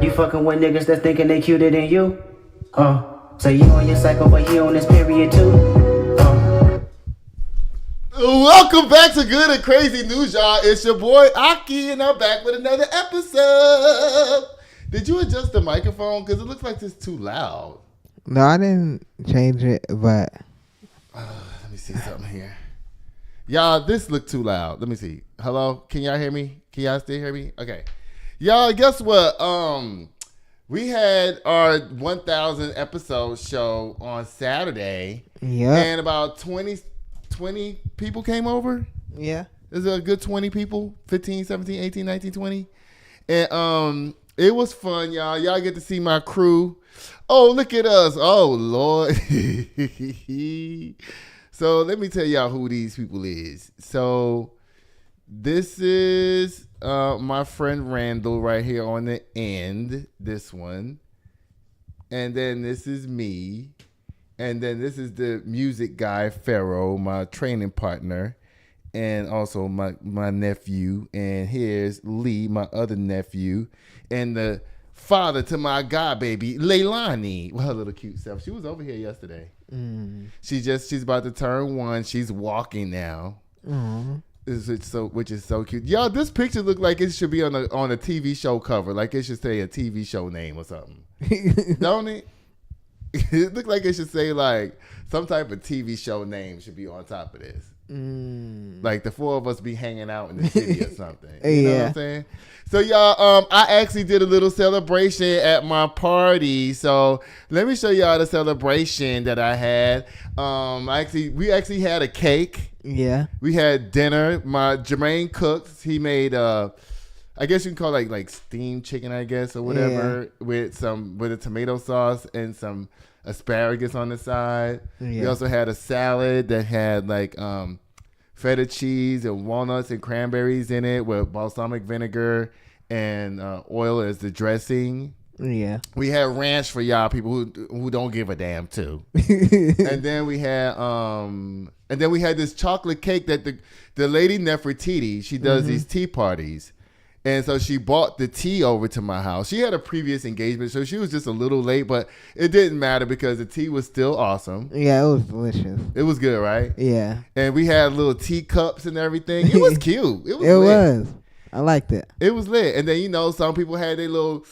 You fucking with niggas that's thinking they cuter than you? So you on your cycle, but he on his period too? Welcome back to Good and Crazy News, y'all. It's your boy Aki, and I'm back with another episode. Did you adjust the microphone? Because it looks like it's too loud. No, I didn't change it, but... Let me see something here. Y'all, this looked too loud. Let me see. Hello? Can y'all hear me? Can y'all still hear me? Okay. Y'all, guess what? We had our 1,000 episode show on Saturday. Yeah. And about 20 people came over. Yeah. There's a good 20 people. 15, 17, 18, 19, 20. And it was fun, y'all. Y'all get to see my crew. Oh, look at us. Oh, Lord. So let me tell y'all who these people is. So this is my friend Randall right here on the end. This one. And then this is me. And then this is the music guy, Pharaoh, my training partner. And also my nephew. And here's Lee, my other nephew. And the father to my god baby, Leilani. Well, her little cute self. She was over here yesterday. She's about to turn 1. She's walking now. Which is so cute. Y'all, this picture look like it should be on a TV show cover. Like it should say a TV show name or something. Don't it? It look like it should say like some type of TV show name should be on top of this. Like the 4 of us be hanging out in the city or something. You know what I'm saying? So y'all, I actually did a little celebration at my party. So let me show y'all the celebration that I had. We actually had a cake. Yeah. We had dinner. My Jermaine cooked. He made I guess you can call it like steamed chicken, I guess, or whatever, with a tomato sauce and some asparagus on the side. Yeah. We also had a salad that had like feta cheese and walnuts and cranberries in it with balsamic vinegar and oil as the dressing. Yeah. We had ranch for y'all people who don't give a damn too. And then we had this chocolate cake that the lady Nefertiti, she does these tea parties. And so she brought the tea over to my house. She had a previous engagement, so she was just a little late, but it didn't matter because the tea was still awesome. Yeah, it was delicious. It was good, right? Yeah. And we had little teacups and everything. It was cute. It was lit. I liked it. It was lit. And then, some people had their little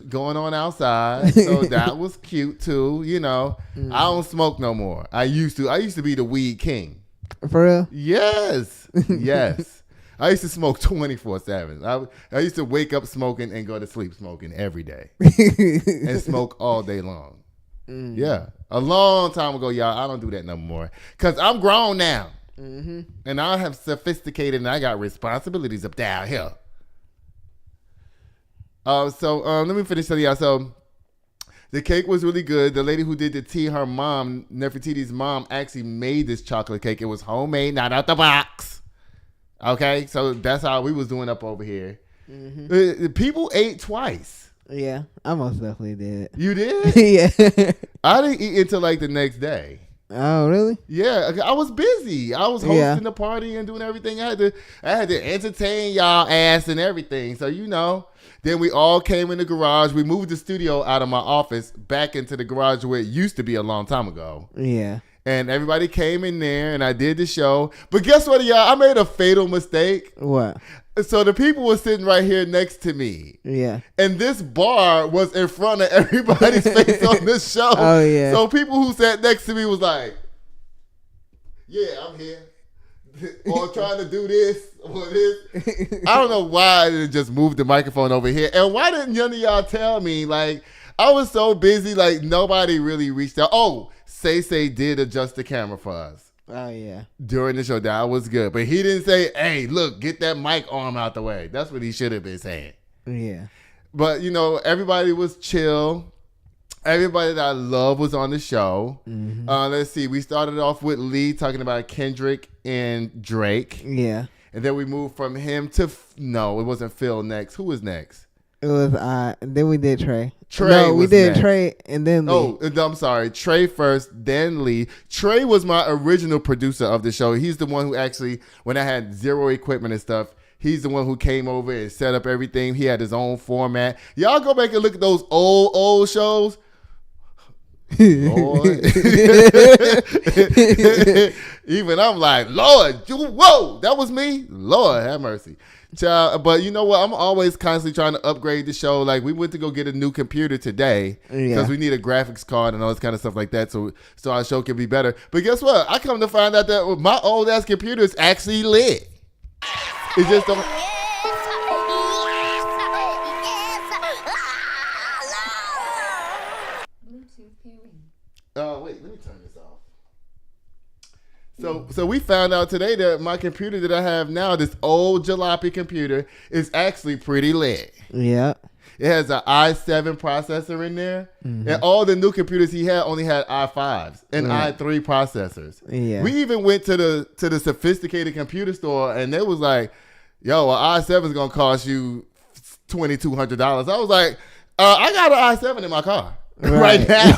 going on outside. So that was cute too. I don't smoke no more. I used to be the weed king. For real? Yes. Yes. I used to smoke 24/7. I used to wake up smoking and go to sleep smoking every day. And smoke all day long. Yeah. A long time ago, y'all. I don't do that no more. Because I'm grown now. And I have sophisticated and I got responsibilities up down here. So let me finish telling y'all. So the cake was really good. The lady who did the tea, her mom, Nefertiti's mom, actually made this chocolate cake. It was homemade, not out the box. Okay, so that's how we was doing up over here. People ate twice. Yeah, I most definitely did. You did? Yeah. I didn't eat until like the next day. Oh, really? Yeah, I was busy. I was hosting the party and doing everything. I had to entertain y'all ass and everything. So then we all came in the garage. We moved the studio out of my office back into the garage where it used to be a long time ago. Yeah. And everybody came in there and I did the show. But guess what, y'all? I made a fatal mistake. What? So the people were sitting right here next to me. Yeah. And this bar was in front of everybody's face on this show. Oh, yeah. So people who sat next to me was like, yeah, I'm here. Or trying to do this or this. I don't know why I didn't just move the microphone over here. And why didn't none of y'all tell me? Like, I was so busy, like nobody really reached out. Oh, Say did adjust the camera for us. Oh, yeah. During the show. That was good. But he didn't say, hey, look, get that mic arm out the way. That's what he should have been saying. Yeah. But, everybody was chill. Everybody that I love was on the show. Let's see. We started off with Lee talking about Kendrick and Drake. Yeah. And then we moved from him to... No, it wasn't Phil next. Who was next? It was and then we did Trey. We did next. Trey and then Lee. Oh, I'm sorry. Trey first, then Lee. Trey was my original producer of the show. He's the one who actually, when I had zero equipment and stuff, He's the one who came over and set up everything. He had his own format. Y'all go back and look at those old shows. Lord. Even I'm like, Lord, whoa, that was me? Lord, have mercy. Child, but you know what? I'm always constantly trying to upgrade the show. Like, we went to go get a new computer today because we need a graphics card and all this kind of stuff like that so our show can be better. But guess what? I come to find out that my old-ass computer is actually lit. It just don't... Oh, wait, let me turn this off. So we found out today that my computer that I have now, this old jalopy computer, is actually pretty lit. Yeah. It has an i7 processor in there. Mm-hmm. And all the new computers he had only had i5s and i3 processors. Yeah. We even went to the sophisticated computer store and they was like, yo, an i7 is going to cost you $2,200. I was like, I got an i7 in my car. Right now.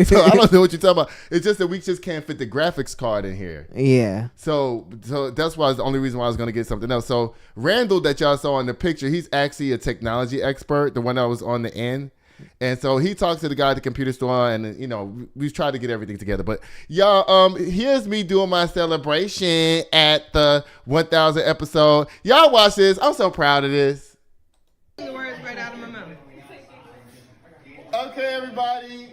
So I don't know what you're talking about. It's just that we just can't fit the graphics card in here. Yeah. So that's why it's the only reason why I was going to get something else. So Randall that y'all saw in the picture, he's actually a technology expert, the one that was on the end. And so he talks to the guy at the computer store and, you know, we tried to get everything together. But y'all, here's me doing my celebration at the 1000 episode. Y'all watch this. I'm so proud of this. The words right out of my mouth. Okay, everybody.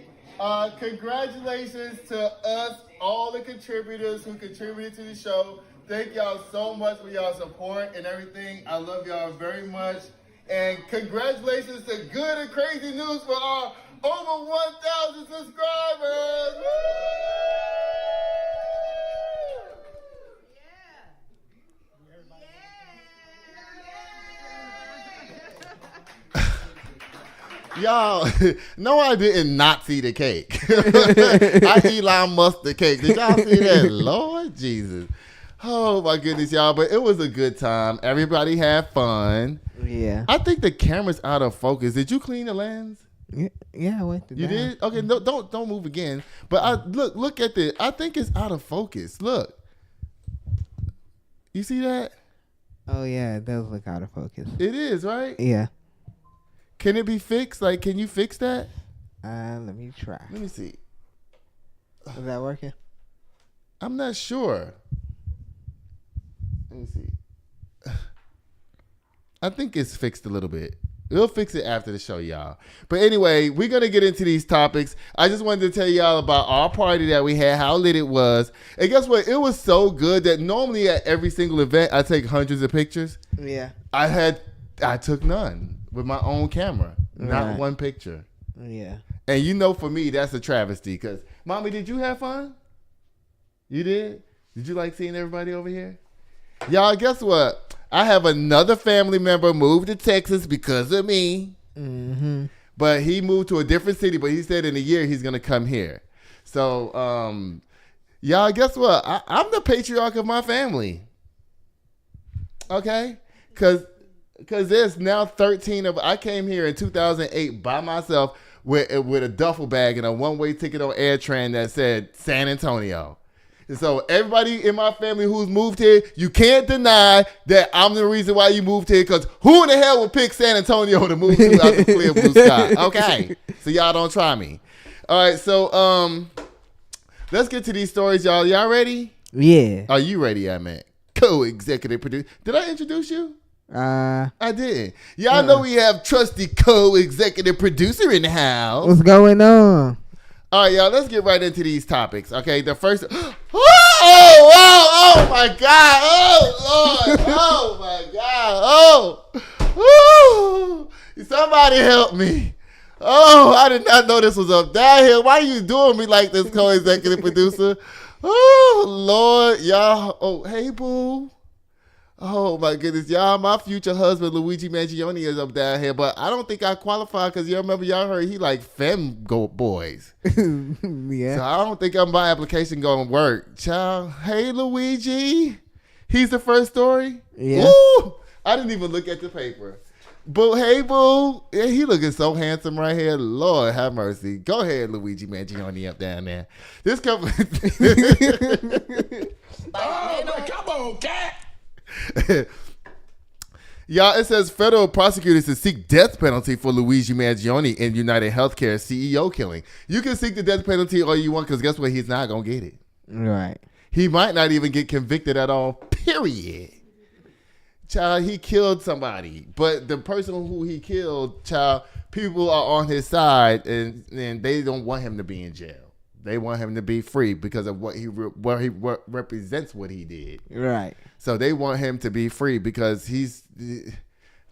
Congratulations to us, all the contributors who contributed to the show. Thank y'all so much for y'all support and everything. I love y'all very much. And congratulations to Good and Crazy News for our over 1,000 subscribers. Woo! Y'all, no, I didn't not see the cake. I Elon Musk the cake. Did y'all see that? Lord Jesus. Oh, my goodness, y'all. But it was a good time. Everybody had fun. Yeah. I think the camera's out of focus. Did you clean the lens? Yeah, I went to You did? Okay, no, don't move again. But look at this. I think it's out of focus. Look. You see that? Oh, yeah, it does look out of focus. It is, right? Yeah. Can it be fixed? Like, can you fix that? Let me try. Let me see. Is that working? I'm not sure. Let me see. I think it's fixed a little bit. We'll fix it after the show, y'all. But anyway, we're going to get into these topics. I just wanted to tell y'all about our party that we had, how lit it was. And guess what? It was so good that normally at every single event, I take hundreds of pictures. Yeah. I took none. With my own camera, not one picture. Yeah. And you know, for me, that's a travesty. Because, Mommy, did you have fun? You did? Did you like seeing everybody over here? Y'all, guess what? I have another family member moved to Texas because of me. Mm-hmm. But he moved to a different city. But he said in a year he's going to come here. So, y'all, guess what? I'm the patriarch of my family. Okay? Because there's now 13 of... I came here in 2008 by myself with a duffel bag and a one-way ticket on AirTran that said San Antonio. And so everybody in my family who's moved here, you can't deny that I'm the reason why you moved here, because who in the hell would pick San Antonio to move to out the clear blue sky? Okay, so y'all don't try me. All right, so let's get to these stories, y'all. Y'all ready? Yeah. Are you ready, I meant? Co-executive producer. Did I introduce you? I did. Y'all know we have trusty co-executive producer in the house. What's going on? All right, y'all, let's get right into these topics. Okay, the first... Oh my God. Oh, Lord. Oh, my God. Oh. Somebody help me. Oh, I did not know this was up downhill. Why are you doing me like this, co-executive producer? Oh, Lord. Y'all. Oh, hey, boo. Oh, my goodness. Y'all, my future husband, Luigi Mangione, is up down here, but I don't think I qualify because you remember y'all heard he like femme boys. Yeah. So I don't think my application going to work. Child, hey, Luigi. He's the first story? Yeah. Woo! I didn't even look at the paper. Boo, hey, boo. Yeah, he looking so handsome right here. Lord have mercy. Go ahead, Luigi Mangione up down there. This couple... Oh, come on, cat. Y'all, it says federal prosecutors to seek death penalty for Luigi Mangione in United Healthcare CEO killing. You can seek the death penalty all you want because guess what? He's not going to get it. Right. He might not even get convicted at all, period. Child, he killed somebody. But the person who he killed, child, people are on his side and they don't want him to be in jail. They want him to be free because of what he represents what he did. Right. So they want him to be free because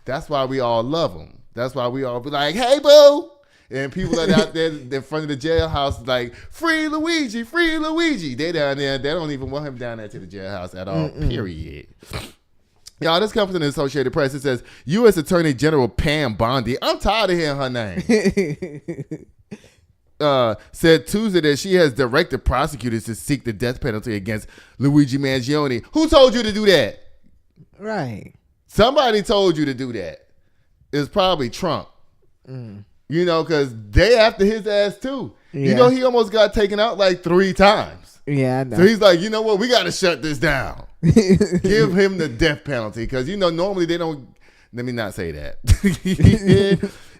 that's why we all love him. That's why we all be like, hey, boo. And people are out there in front of the jailhouse like, free Luigi, free Luigi. They down there. They don't even want him down there to the jailhouse at all, period. Y'all, this comes from the Associated Press. It says, U.S. Attorney General Pam Bondi. I'm tired of hearing her name. Said Tuesday that she has directed prosecutors to seek the death penalty against Luigi Mangione. Who told you to do that? Right. Somebody told you to do that. It's probably Trump. You know, because they after his ass too. Yeah. You know, he almost got taken out like 3 times. Yeah, I know. So he's like, you know what? We got to shut this down. Give him the death penalty because, you know, normally they don't. Let me not say that.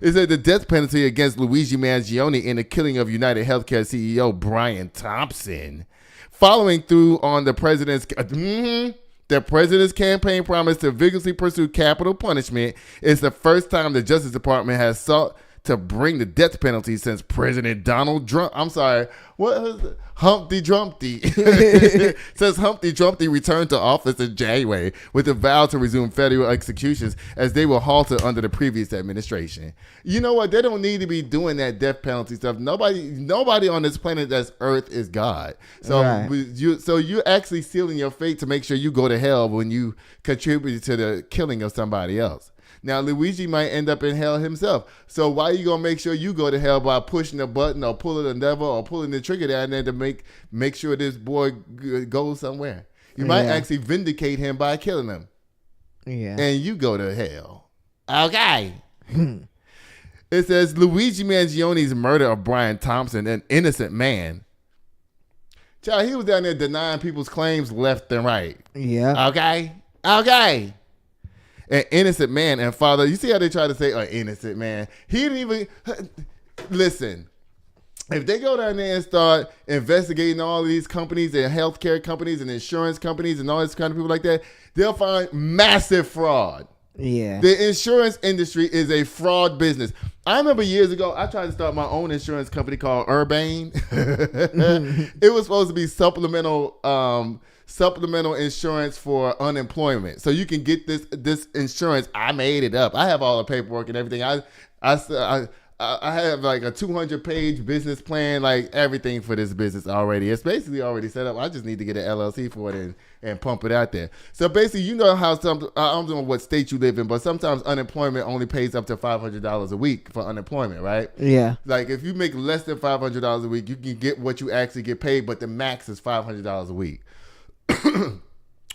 It said the death penalty against Luigi Mangione in the killing of United Healthcare CEO Brian Thompson, following through on the president's campaign promise to vigorously pursue capital punishment. Is the first time the Justice Department has sought to bring the death penalty since President Donald Trump. I'm sorry, what was it? Humpty Dumpty. Says Humpty Dumpty returned to office in January with a vow to resume federal executions as they were halted under the previous administration. You know what? They don't need to be doing that death penalty stuff. Nobody on this planet that's Earth is God. So Right. you're actually sealing your fate to make sure you go to hell when you contribute to the killing of somebody else. Now, Luigi might end up in hell himself. So why are you going to make sure you go to hell by pushing a button or pulling a lever or pulling the trigger down there to make sure this boy goes somewhere? You might actually vindicate him by killing him. Yeah. And you go to hell. Okay. It says Luigi Mangione's murder of Brian Thompson, an innocent man. Child, he was down there denying people's claims left and right. Yeah. Okay. An innocent man and father. You see how they try to say an innocent man? He didn't even listen. If they go down there and start investigating all these companies and healthcare companies and insurance companies and all this kind of people like that, they'll find massive fraud. Yeah. The insurance industry is a fraud business. I remember years ago, I tried to start my own insurance company called Urbane. It was supposed to be supplemental insurance for unemployment. So you can get this insurance. I made it up. I have all the paperwork and everything. I have like a 200-page business plan, like everything for this business already. It's basically already set up. I just need to get an LLC for it and pump it out there. So basically, you know how I don't know what state you live in, but sometimes unemployment only pays up to $500 a week for unemployment, right? Yeah. Like if you make less than $500 a week, you can get what you actually get paid, but the max is $500 a week.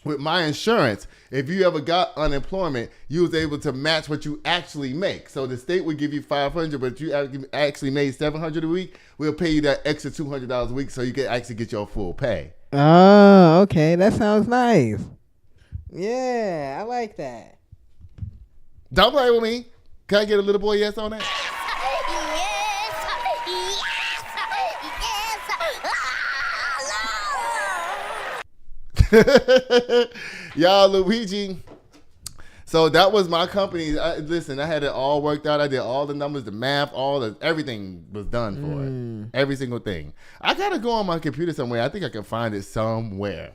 With my insurance, if you ever got unemployment, you was able to match what you actually make. So the state would give you $500, but you actually made $700 a week. We'll pay you that extra $200 a week, so you can actually get your full pay. Oh, okay. That sounds nice. Yeah, I like that. Don't play with me. Can I get a little boy yes on that? Y'all, Luigi. So that was my company. Listen, I had it all worked out. I did all the numbers, the math, everything was done for it. Every single thing. I gotta go on my computer somewhere. I think I can find it somewhere.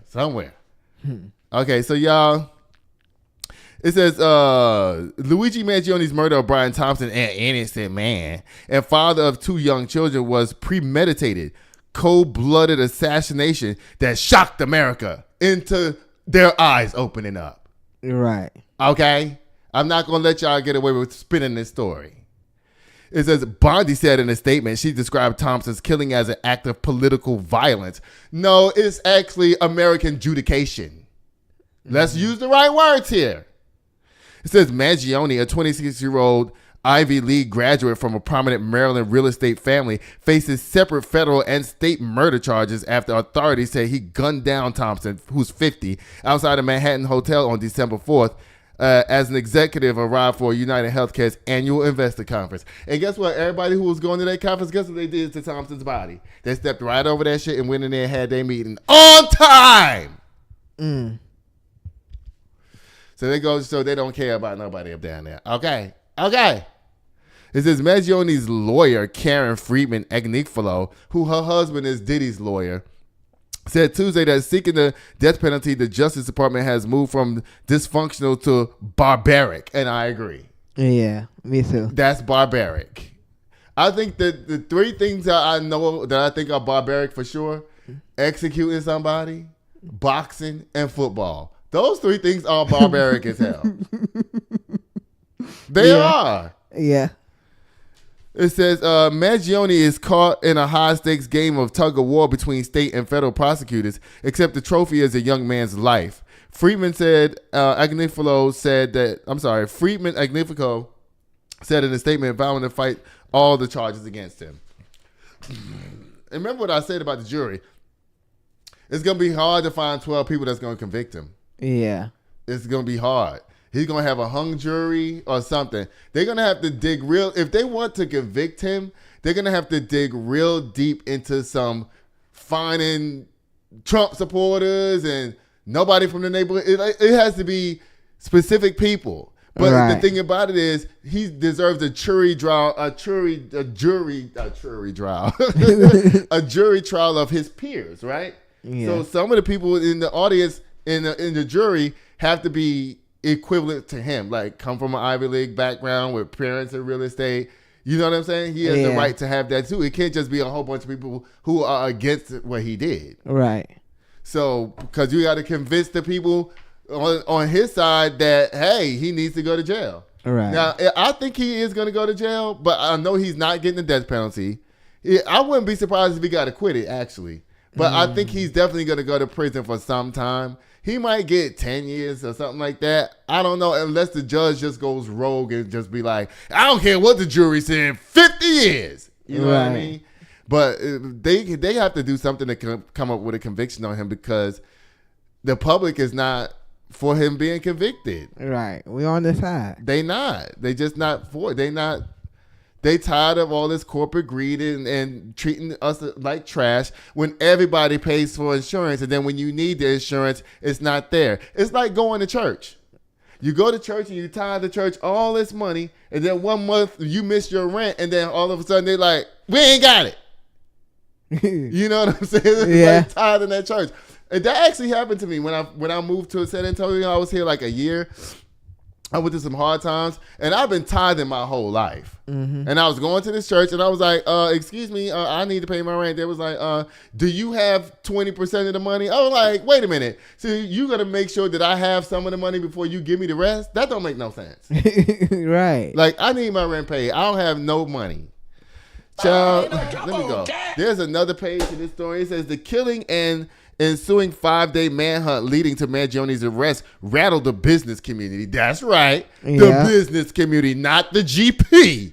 Okay, so y'all, it says Luigi Mangione's murder of Brian Thompson, an innocent man and father of 2 young children, was premeditated, cold-blooded assassination that shocked America into their eyes opening up. Right. Okay? I'm not going to let y'all get away with spinning this story. It says, Bondi said in a statement, she described Thompson's killing as an act of political violence. No, it's actually American judication. Let's use the right words here. It says Mangione, a 26-year-old Ivy League graduate from a prominent Maryland real estate family, faces separate federal and state murder charges after authorities say he gunned down Thompson, who's 50, outside a Manhattan hotel on December 4th. as an executive arrived for United Healthcare's annual investor conference. And guess what? Everybody who was going to that conference, guess what they did to Thompson's body? They stepped right over that shit and went in there and had their meeting on time. So they go, so they don't care about nobody up down there. Okay. It says Mangione's lawyer, Karen Friedman Agnifilo, who her husband is Diddy's lawyer, said Tuesday that seeking the death penalty, the Justice Department has moved from dysfunctional to barbaric. And I agree. Yeah, me too. That's barbaric. I think that the three things that I know that I think are barbaric for sure: executing somebody, boxing, and football. Those three things are barbaric as hell. They are. Yeah. It says Mangione is caught in a high-stakes game of tug-of-war between state and federal prosecutors, except the trophy is a young man's life. Friedman Agnifico said in a statement vowing to fight all the charges against him. And remember what I said about the jury. It's going to be hard to find 12 people that's going to convict him. Yeah. It's going to be hard. He's going to have a hung jury or something. They're going to have to dig if they want to convict him, they're going to have to dig real deep into some finding Trump supporters and nobody from the neighborhood. It has to be specific people. But the thing about it is he deserves a jury trial, a jury trial of his peers, right? Yeah. So some of the people in the audience in the jury have to be equivalent to him, like come from an Ivy League background with parents in real estate. You know what I'm saying? He has the right to have that too. It can't just be a whole bunch of people who are against what he did. Right. So, because you got to convince the people on his side that, hey, he needs to go to jail. Right. Now, I think he is going to go to jail, but I know he's not getting the death penalty. I wouldn't be surprised if he got acquitted, actually. But I think he's definitely going to go to prison for some time. He might get 10 years or something like that. I don't know, unless the judge just goes rogue and just be like, I don't care what the jury said, 50 years. You know what I mean? But they have to do something to come up with a conviction on him because the public is not for him being convicted. Right. We on the side. They not. They just not for it. They tired of all this corporate greed and treating us like trash when everybody pays for insurance. And then when you need the insurance, it's not there. It's like going to church. You go to church and you tie the church all this money. And then 1 month you miss your rent. And then all of a sudden they're like, we ain't got it. You know what I'm saying? Yeah. Like tithing that church. And that actually happened to me when I moved to San Antonio. I was here like a year. I went through some hard times, and I've been tithing my whole life. Mm-hmm. And I was going to this church, and I was like, excuse me, I need to pay my rent. They was like, do you have 20% of the money? I was like, wait a minute. So you got to make sure that I have some of the money before you give me the rest? That don't make no sense. Right. Like, I need my rent paid. I don't have no money. Child, let me go. There's another page in this story. It says, the killing and ensuing 5-day manhunt leading to Mangione's arrest rattled the business community. That's right. The business community, not the GP.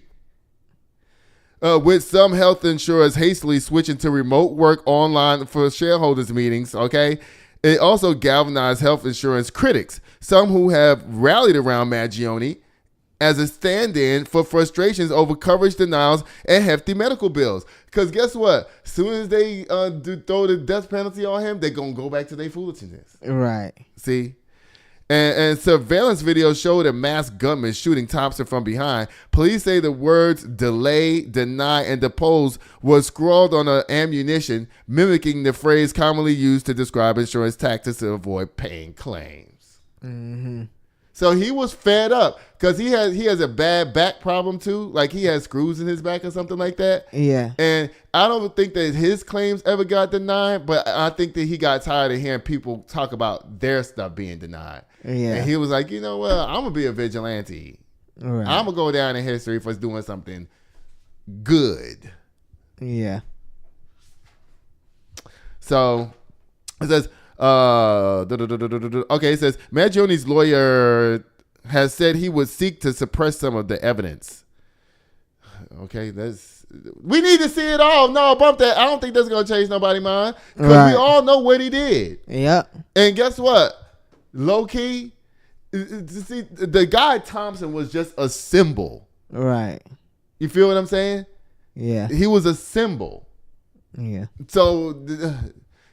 With some health insurers hastily switching to remote work online for shareholders meetings, okay? It also galvanized health insurance critics, some who have rallied around Mangione as a stand-in for frustrations over coverage denials and hefty medical bills. Because guess what? As soon as they throw the death penalty on him, they're going to go back to their foolishness. Right. See? And surveillance videos showed a masked gunman shooting Thompson from behind. Police say the words delay, deny, and depose were scrawled on ammunition, mimicking the phrase commonly used to describe insurance tactics to avoid paying claims. Mm-hmm. So he was fed up because he has a bad back problem too. Like he has screws in his back or something like that. Yeah. And I don't think that his claims ever got denied, but I think that he got tired of hearing people talk about their stuff being denied. Yeah. And he was like, you know what? I'm going to be a vigilante. Right. I'm going to go down in history for doing something good. Yeah. So it says, okay, it says Mangione's lawyer has said he would seek to suppress some of the evidence. Okay, we need to see it all. No, bump that. I don't think that's gonna change nobody's mind because we all know what he did. Yeah. And guess what? Low key, See, the guy Thompson was just a symbol. Right. You feel what I'm saying? Yeah. He was a symbol. Yeah. So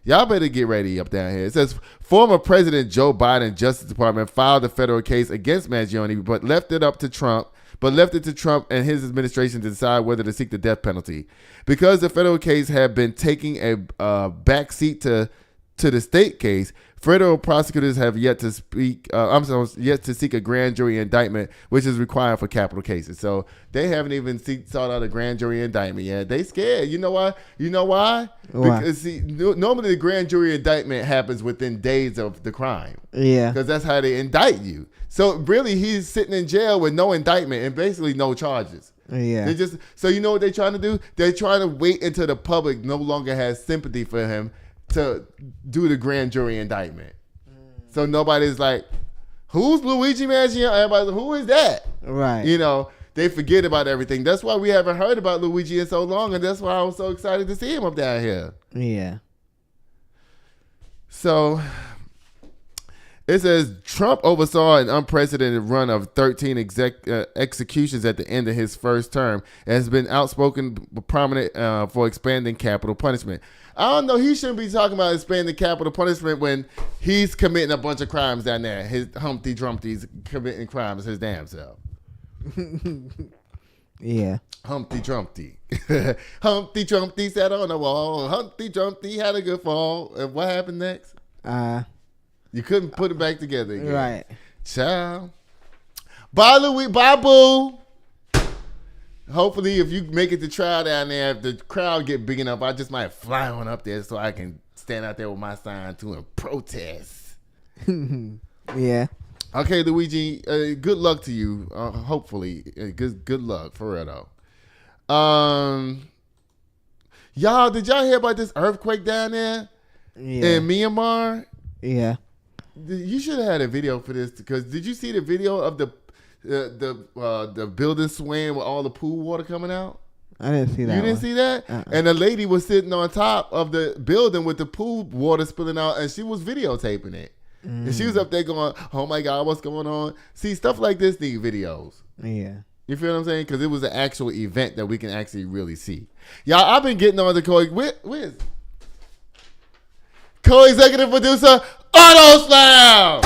y'all better get ready up down here. It says former President Joe Biden Justice Department filed a federal case against Mangione, but left it to Trump and his administration to decide whether to seek the death penalty. Because the federal case had been taking a backseat to the state case, federal prosecutors have yet to seek a grand jury indictment, which is required for capital cases. So they haven't even sought out a grand jury indictment yet. They scared. You know why? Why? Because normally the grand jury indictment happens within days of the crime. Yeah. Because that's how they indict you. So really, he's sitting in jail with no indictment and basically no charges. Yeah. So you know what they're trying to do? They're trying to wait until the public no longer has sympathy for him to do the grand jury indictment. So nobody's like, who's Luigi Mangione? Everybody's like, who is that? Right. You know, they forget about everything. That's why we haven't heard about Luigi in so long, and that's why I was so excited to see him up down here. Yeah. So it says Trump oversaw an unprecedented run of 13 executions at the end of his first term and has been outspoken, prominent for expanding capital punishment. I don't know. He shouldn't be talking about expanding capital punishment when he's committing a bunch of crimes down there. His Humpty Dumpty's committing crimes his damn self. Yeah. Humpty Dumpty. Humpty Dumpty sat on the wall. Humpty Dumpty had a good fall. And what happened next? You couldn't put it back together again. Right. Ciao. Bye, Louis. Bye, boo. Hopefully, if you make it to trial down there, if the crowd get big enough, I just might fly on up there so I can stand out there with my sign to protest. Yeah. Okay, Luigi. Good luck to you. Hopefully, good luck for real though. Y'all, did y'all hear about this earthquake down there in Myanmar? Yeah. You should have had a video for this because did you see the video of the building swaying with all the pool water coming out? I didn't see that. You didn't see that? And the lady was sitting on top of the building with the pool water spilling out, and she was videotaping it. And she was up there going, "Oh my God, what's going on?" See, stuff like this need videos. Yeah. You feel what I'm saying? Because it was an actual event that we can actually really see. Y'all, I've been getting on the where's co-executive producer Auto Slammm.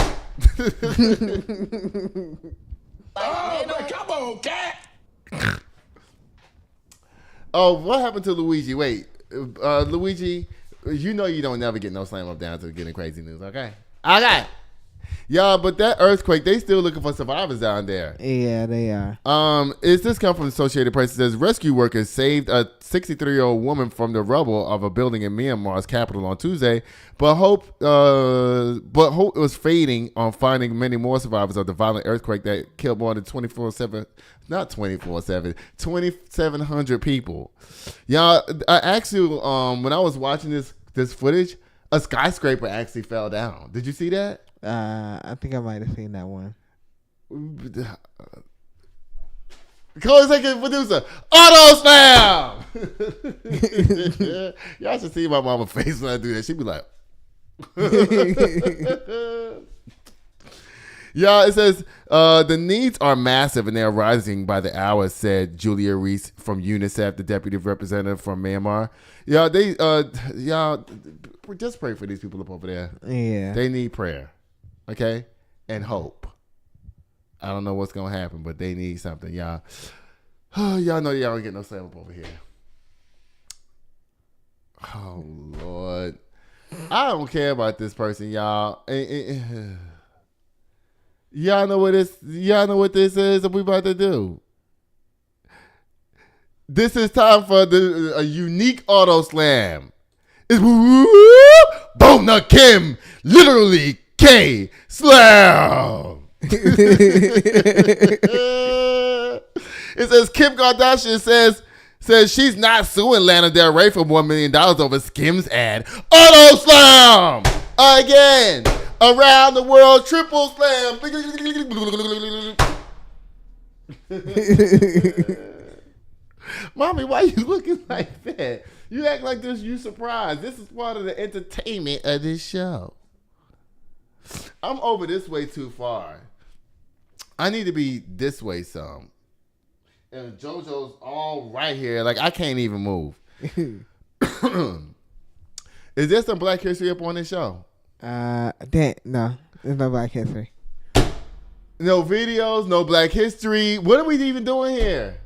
Oh, man, come on, cat. Oh, what happened to Luigi? Wait, Luigi, you know you don't never get no slam up down to getting crazy news, okay? Okay. Yeah, but that earthquake, they still looking for survivors down there. Yeah, they are. Is this come from Associated Press? It says rescue workers saved a 63-year-old woman from the rubble of a building in Myanmar's capital on Tuesday, but hope was fading on finding many more survivors of the violent earthquake that killed more than 2,700 people. Yeah, I actually, when I was watching this footage, a skyscraper actually fell down. Did you see that? I think I might have seen that one. Co-executive producer, Auto Slammm. Y'all should see my mama's face when I do that. She'd be like, yeah, it says the needs are massive and they're rising by the hour, said Julia Reese from UNICEF, the deputy representative from Myanmar. Yeah, just pray for these people up over there. Yeah. They need prayer. Okay? And hope. I don't know what's going to happen, but they need something, y'all. Oh, y'all know y'all don't get no slam up over here. Oh, Lord. I don't care about this person, y'all. Y'all know what this is that we about to do. This is time for a unique Auto Slammm. It's Bona Kim, literally K Slammm. It says Kim Kardashian says she's not suing Lana Del Rey for $1 million over Skims ad. Auto Slammm again around the world, triple slam. Mommy, why you looking like that? You act like this. You surprised. This is part of the entertainment of this show. I'm over this way too far. I need to be this way some. And JoJo's all right here. Like, I can't even move. Is there some Black History up on this show? No. There's no Black History. No videos, no Black History. What are we even doing here?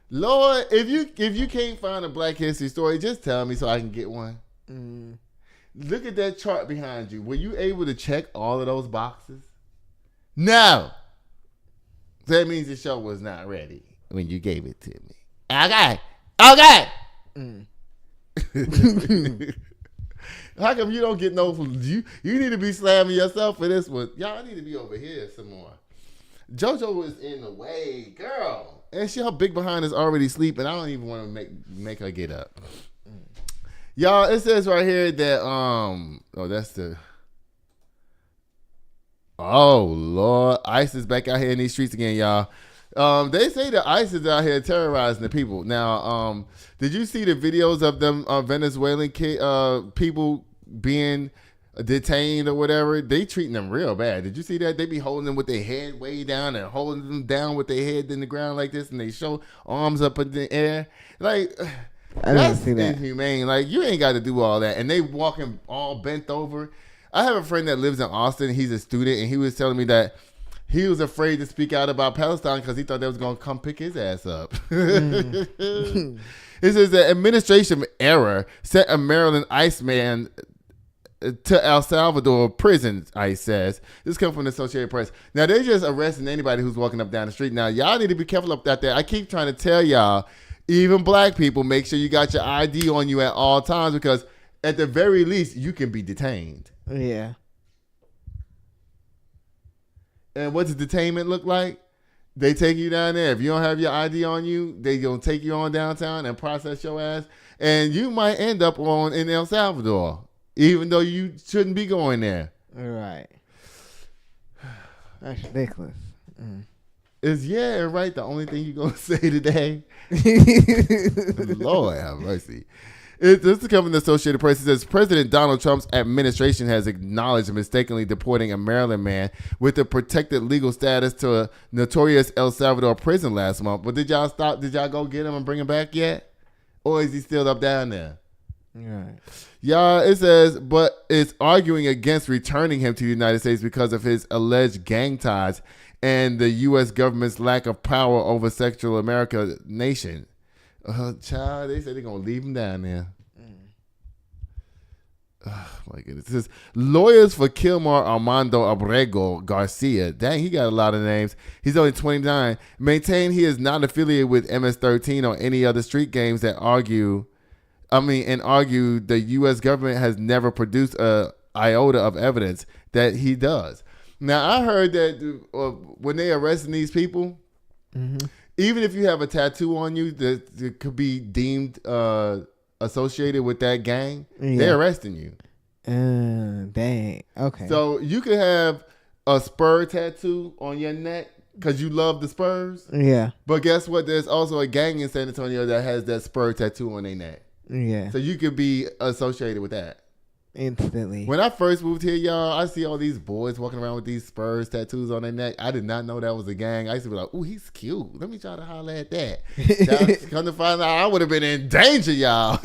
Lord, if you can't find a Black History story, just tell me so I can get one. Look at that chart behind you. Were you able to check all of those boxes? No. So that means the show was not ready when you gave it to me. Okay. How come you don't get no? You need to be slamming yourself for this one. Y'all need to be over here some more. JoJo was in the way, girl, and her big behind is already sleeping. I don't even want to make her get up. Y'all, it says right here that oh Lord, ICE is back out here in these streets again, y'all. They say that ICE is out here terrorizing the people. Now, did you see the videos of them Venezuelan people being detained or whatever? They treating them real bad. Did you see that? They be holding them with their head way down and holding them down with their head in the ground like this, and they show arms up in the air. Like, I didn't see that. Inhumane. Like, you ain't got to do all that. And they walking all bent over. I have a friend that lives in Austin. He's a student, and he was telling me that he was afraid to speak out about Palestine because he thought they was going to come pick his ass up. It says the administration error sent a Maryland ICE man to El Salvador prison, ICE says. This comes from the Associated Press. Now, they're just arresting anybody who's walking up down the street. Now, y'all need to be careful up out there. I keep trying to tell y'all, even black people, make sure you got your ID on you at all times because at the very least, you can be detained. Yeah. And what does detainment look like? They take you down there. If you don't have your ID on you, they gonna take you on downtown and process your ass. And you might end up in El Salvador, even though you shouldn't be going there. Right. That's ridiculous. Is right the only thing you gonna say today? Lord have mercy. This is coming from the Associated Press. It says President Donald Trump's administration has acknowledged mistakenly deporting a Maryland man with a protected legal status to a notorious El Salvador prison last month. But did y'all stop? Did y'all go get him and bring him back yet? Or is he still up down there? Right. Y'all, it says, but it's arguing against returning him to the United States because of his alleged gang ties and the U.S. government's lack of power over Central America nation. Child, they said they're going to leave him down there. Oh, my goodness. It says, lawyers for Kilmar Armando Abrego Garcia, dang, he got a lot of names. He's only 29. Maintain he is not affiliated with MS-13 or any other street games that argue the U.S. government has never produced a iota of evidence that he does. Now, I heard that when they arresting these people, even if you have a tattoo on you that could be deemed associated with that gang, they're arresting you. Dang. Okay. So you could have a Spur tattoo on your neck because you love the Spurs. Yeah. But guess what? There's also a gang in San Antonio that has that Spur tattoo on their neck. Yeah. So you could be associated with that. Instantly. When I first moved here, y'all, I see all these boys walking around with these Spurs tattoos on their neck. I did not know that was a gang. I used to be like, "Ooh, he's cute. Let me try to holler at that." Come to find out, I would have been in danger, y'all.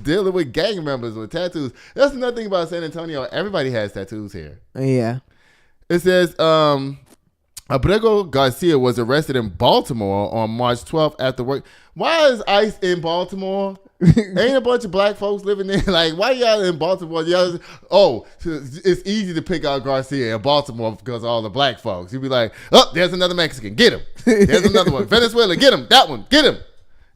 Dealing with gang members with tattoos. That's another thing about San Antonio. Everybody has tattoos here. Yeah. It says, Abrego Garcia was arrested in Baltimore on March 12th after work. Why is ICE in Baltimore? Ain't a bunch of black folks living there? Like, why y'all in Baltimore? It's easy to pick out Garcia in Baltimore because of all the black folks. You'd be like, oh, there's another Mexican. Get him. There's another one. Venezuela. Get him. That one. Get him.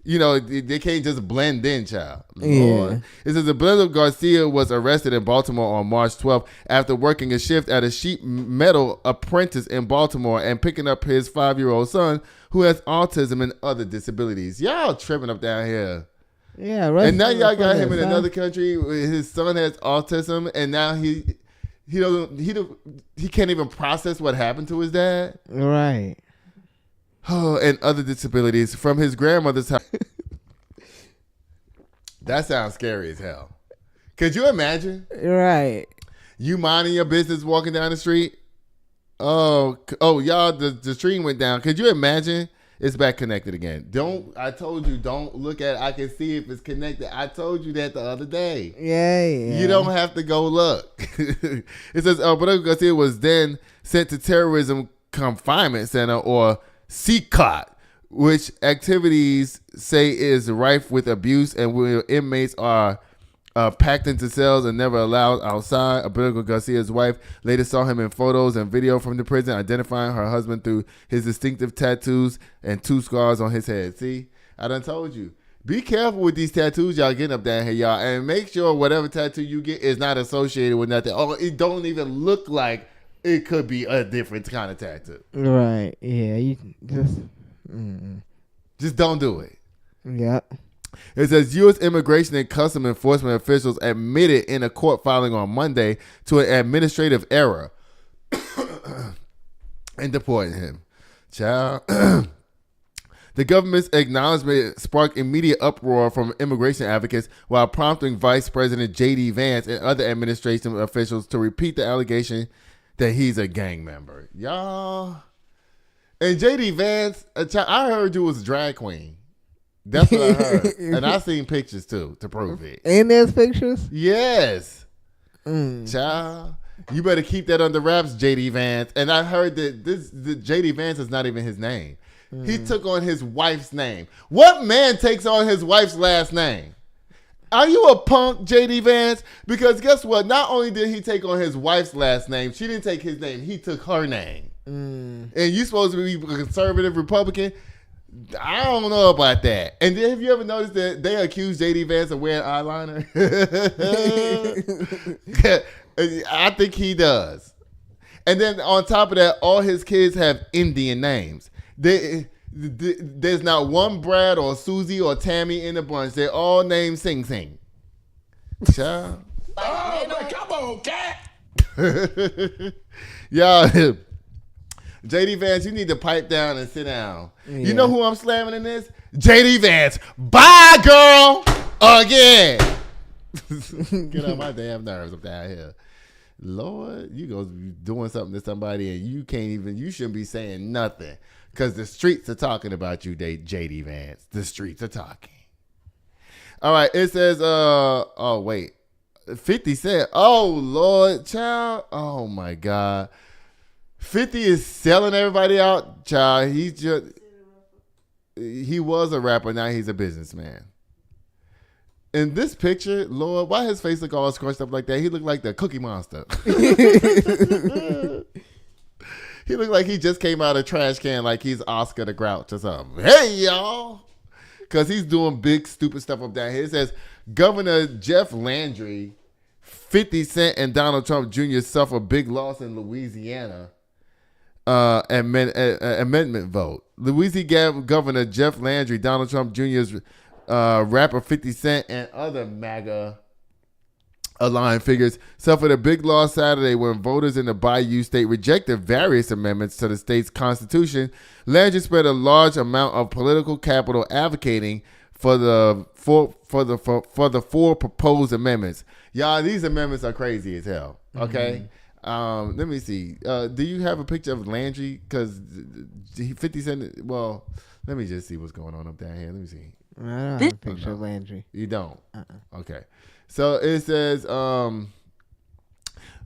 You know, they can't just blend in, child. Lord. It says Abrego Garcia was arrested in Baltimore on March 12th after working a shift at a sheet metal apprentice in Baltimore and picking up his 5-year-old son who has autism and other disabilities. Y'all tripping up down here. Yeah, right. And now y'all got him in another country. His son has autism, and now he can't even process what happened to his dad. Right. Oh, and other disabilities from his grandmother's house. That sounds scary as hell. Could you imagine? Right. You minding your business walking down the street. Oh, y'all, the stream went down. Could you imagine? It's back connected again. I told you, don't look at it. I can see if it's connected. I told you that the other day. Yeah. You don't have to go look. It says, Alberto Garcia was then sent to Terrorism Confinement Center, or CCOT, which activities say is rife with abuse and where inmates are packed into cells and never allowed outside. Alberto Garcia's wife later saw him in photos and video from the prison, identifying her husband through his distinctive tattoos and 2 scars on his head. See, I done told you. Be careful with these tattoos y'all getting up down here, y'all, and make sure whatever tattoo you get is not associated with nothing. Oh, it don't even look like it could be a different kind of tattoo. Right. Yeah. You just don't do it. Yep. It says U.S. Immigration and Customs Enforcement officials admitted in a court filing on Monday to an administrative error and deporting him. Child. The government's acknowledgement sparked immediate uproar from immigration advocates while prompting Vice President J.D. Vance and other administration officials to repeat the allegation that he's a gang member. Y'all. And J.D. Vance, I heard you was a drag queen. That's what I heard. And I seen pictures too to prove it. And there's pictures? Yes. Child. You better keep that under wraps, J.D. Vance. And I heard that the J.D. Vance is not even his name. He took on his wife's name. What man takes on his wife's last name? Are you a punk, J.D. Vance? Because guess what? Not only did he take on his wife's last name, she didn't take his name. He took her name. And you supposed to be a conservative Republican? I don't know about that. And then have you ever noticed that they accused J.D. Vance of wearing eyeliner? I think he does. And then on top of that, all his kids have Indian names. There's not one Brad or Susie or Tammy in the bunch. They're all named Sing Sing. Child. Oh, but come on, cat. Y'all, J.D. Vance, you need to pipe down and sit down. Yeah. You know who I'm slamming in this? J.D. Vance. Bye, girl. Again. Get on my damn nerves up down here. Lord, you go doing something to somebody and you shouldn't be saying nothing because the streets are talking about you, J.D. Vance. The streets are talking. All right, it says, 50 Cent. Oh, Lord, child. Oh, my God. 50 is selling everybody out, child. He was a rapper, now he's a businessman. In this picture, Lord, why his face look all scrunched up like that? He looked like the Cookie Monster. He looked like he just came out of a trash can like he's Oscar the Grouch or something. Hey, y'all. Because he's doing big, stupid stuff up down here. It says, Governor Jeff Landry, 50 Cent, and Donald Trump Jr. suffer big loss in Louisiana. Amendment vote. Louisiana Governor Jeff Landry, Donald Trump Jr.'s rapper 50 Cent, and other MAGA aligned figures suffered a big loss Saturday when voters in the Bayou State rejected various amendments to the state's constitution. Landry spent a large amount of political capital advocating for the four proposed amendments. Y'all, these amendments are crazy as hell. Okay. Let me see. Do you have a picture of Landry? Because 50 Cent. Well, let me just see what's going on up down here. Let me see. I don't have a picture of Landry. You don't? Okay. So it says the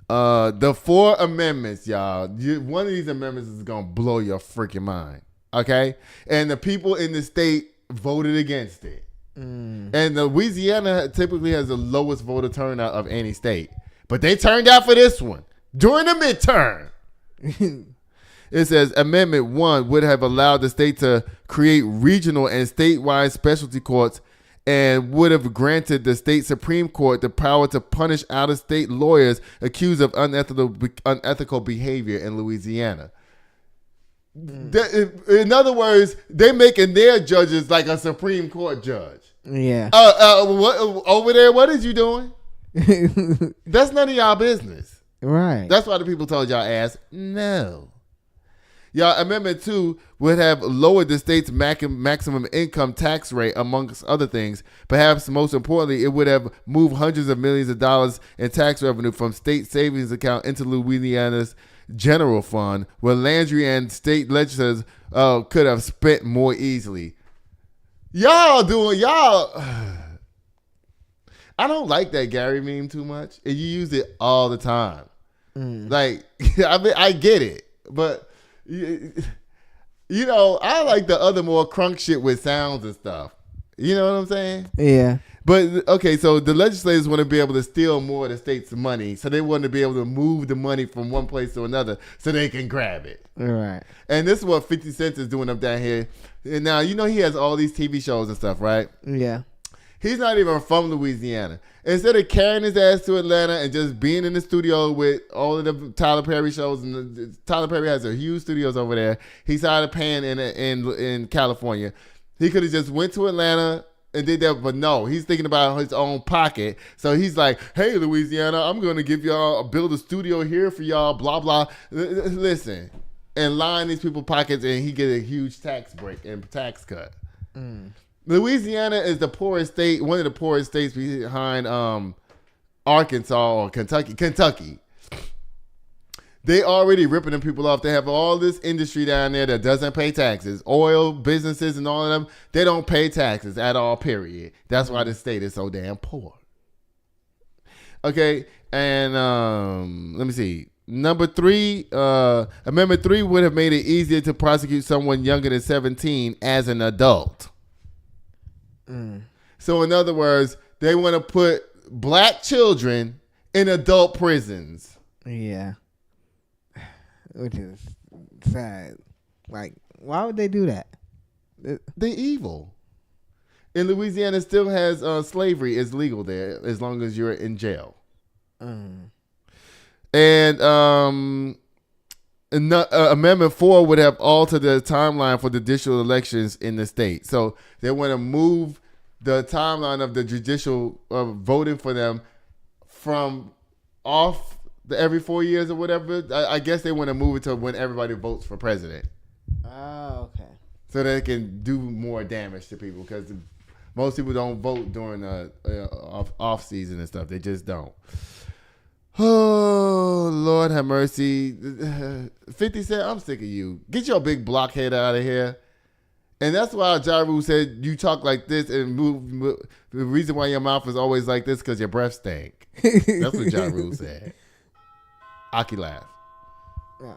4 amendments, y'all. One of these amendments is going to blow your freaking mind. Okay? And the people in the state voted against it. And Louisiana typically has the lowest voter turnout of any state. But they turned out for this one during the midterm. It says Amendment 1 would have allowed the state to create regional and statewide specialty courts and would have granted the state Supreme Court the power to punish out-of-state lawyers accused of unethical behavior in Louisiana. In other words, they're making their judges like a Supreme Court judge. Yeah. Over there, what is you doing? That's none of y'all business. Right. That's why the people told y'all ass no. Y'all, Amendment 2 would have lowered the state's maximum income tax rate, amongst other things. Perhaps most importantly, it would have moved hundreds of millions of dollars in tax revenue from state savings account into Louisiana's general fund, where Landry and state legislators could have spent more easily. Y'all. I don't like that Gary meme too much, and you use it all the time. Like, I mean, I get it, but you know, I like the other more crunk shit with sounds and stuff. You know what I'm saying? Yeah. But okay, so the legislators want to be able to steal more of the state's money, so they want to be able to move the money from one place to another, so they can grab it. Right. And this is what 50 Cent is doing up down here. And now you know he has all these TV shows and stuff, right? Yeah. He's not even from Louisiana. Instead of carrying his ass to Atlanta and just being in the studio with all of the Tyler Perry shows, and Tyler Perry has a huge studios over there. He's tired of paying in California. He could have just went to Atlanta and did that, but no, he's thinking about his own pocket. So he's like, "Hey, Louisiana, I'm going to give y'all build a studio here for y'all." Blah blah. Listen, and line these people's pockets, and he get a huge tax break and tax cut. Louisiana is the poorest state, one of the poorest states behind Arkansas or Kentucky. They already ripping them people off. They have all this industry down there that doesn't pay taxes. Oil businesses and all of them, they don't pay taxes at all, period. That's why the state is so damn poor. Okay, and let me see. Number 3, Amendment 3 would have made it easier to prosecute someone younger than 17 as an adult. So in other words, they want to put black children in adult prisons. Yeah. Which is sad. Like, why would they do that? They evil. In Louisiana, still has slavery is legal there as long as you're in jail. And Amendment 4 would have altered the timeline for judicial elections in the state. So they want to move the timeline of the judicial voting for them from off every 4 years or whatever. I guess they want to move it to when everybody votes for president. Oh, okay. So they can do more damage to people, because most people don't vote during off season and stuff. They just don't. Oh, Lord have mercy. 50 Cent, I'm sick of you. Get your big blockhead out of here. And that's why Ja Rule said you talk like this and move. The reason why your mouth is always like this because your breath stink. That's what Ja Rule said. Aki laugh. Oh.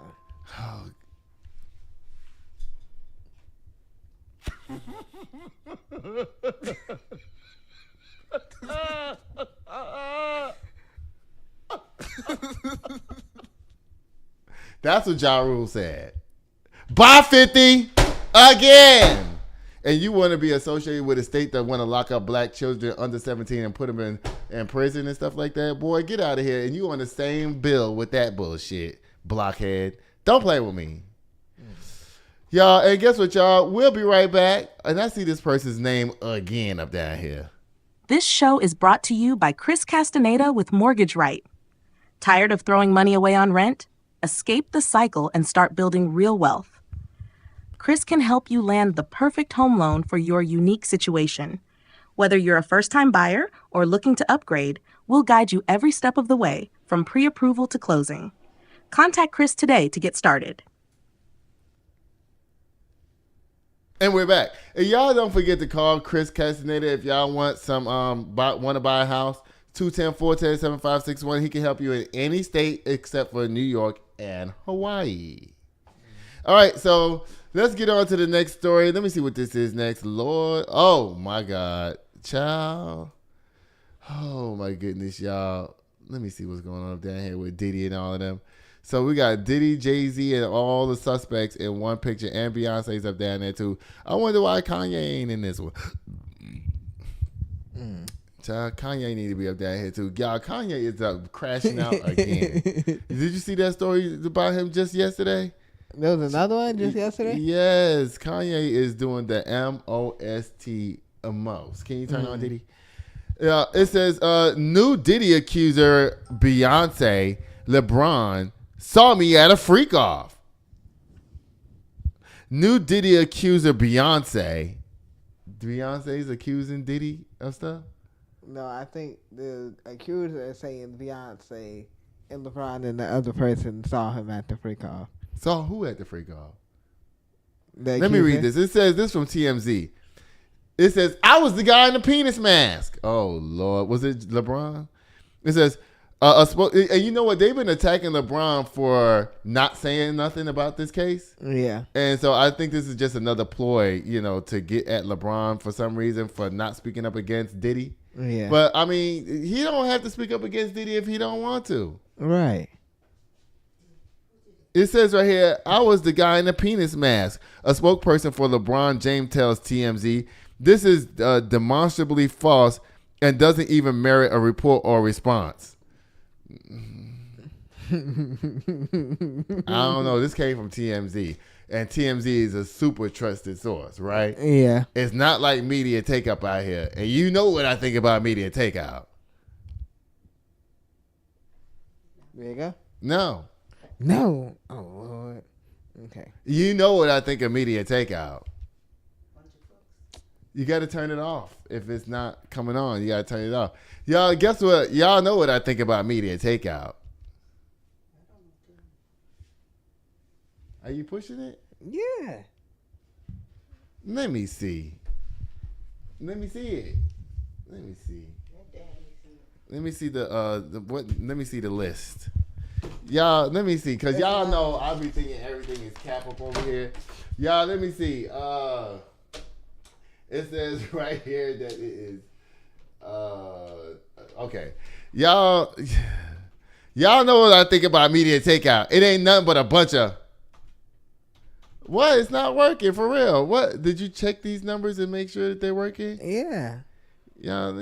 That's what Ja Rule said. Bye 50 again. And you want to be associated with a state that want to lock up black children under 17 and put them in prison and stuff like that? Boy, get out of here. And you on the same bill with that bullshit, blockhead. Don't play with me. Y'all, and guess what, y'all? We'll be right back. And I see this person's name again up down here. This show is brought to you by Chris Castaneda with Mortgage Right. Tired of throwing money away on rent? Escape the cycle and start building real wealth. Chris can help you land the perfect home loan for your unique situation. Whether you're a first-time buyer or looking to upgrade, we'll guide you every step of the way, from pre-approval to closing. Contact Chris today to get started. And we're back. And y'all don't forget to call Chris Castaneda if y'all want some want to buy a house. 210-410-7561. He can help you in any state except for New York and Hawaii. All right, so let's get on to the next story. Let me see what this is next. Lord, oh my God, child. Oh my goodness, y'all. Let me see what's going on down here with Diddy and all of them. So we got Diddy, Jay-Z, and all the suspects in one picture, and Beyonce's up down there too. I wonder why Kanye ain't in this one. Child, Kanye need to be up down here too. Y'all, Kanye is up crashing out again. Did you see that story about him just yesterday? There was another one just yesterday? Yes. Kanye is doing the M-O-S-T most. Can you turn on Diddy? Yeah, it says, new Diddy accuser Beyoncé, LeBron, saw me at a freak off. New Diddy accuser Beyonce. Beyonce's accusing Diddy of stuff? No, I think the accuser is saying Beyonce and LeBron and the other person saw him at the freak off. Saw who at the freak off? Let me read this. It says this from TMZ. It says, I was the guy in the penis mask. Oh, Lord. Was it LeBron? It says, and you know what? They've been attacking LeBron for not saying nothing about this case. Yeah. And so I think this is just another ploy, to get at LeBron for some reason for not speaking up against Diddy. Yeah. But, I mean, he don't have to speak up against Diddy if he don't want to. Right. It says right here, I was the guy in the penis mask. A spokesperson for LeBron James tells TMZ, this is demonstrably false and doesn't even merit a report or response. I don't know. This came from TMZ. And TMZ is a super trusted source, right? Yeah. It's not like media takeout out here. And you know what I think about media takeout. There you go. No. No. Oh, Lord. Okay. You know what I think of media takeout. You got to turn it off. If it's not coming on, you got to turn it off. Y'all, guess what? Y'all know what I think about media takeout. Are you pushing it? Yeah. Let me see. Let me see it. Let me see. Let me see let me see the list. Y'all, let me see, cause y'all know I be thinking everything is cap up over here. Y'all, let me see. It says right here that it is. Okay, y'all know what I think about media takeout. It ain't nothing but a bunch of. What? It's not working for real. What? Did you check these numbers and make sure that they're working? Yeah. Y'all,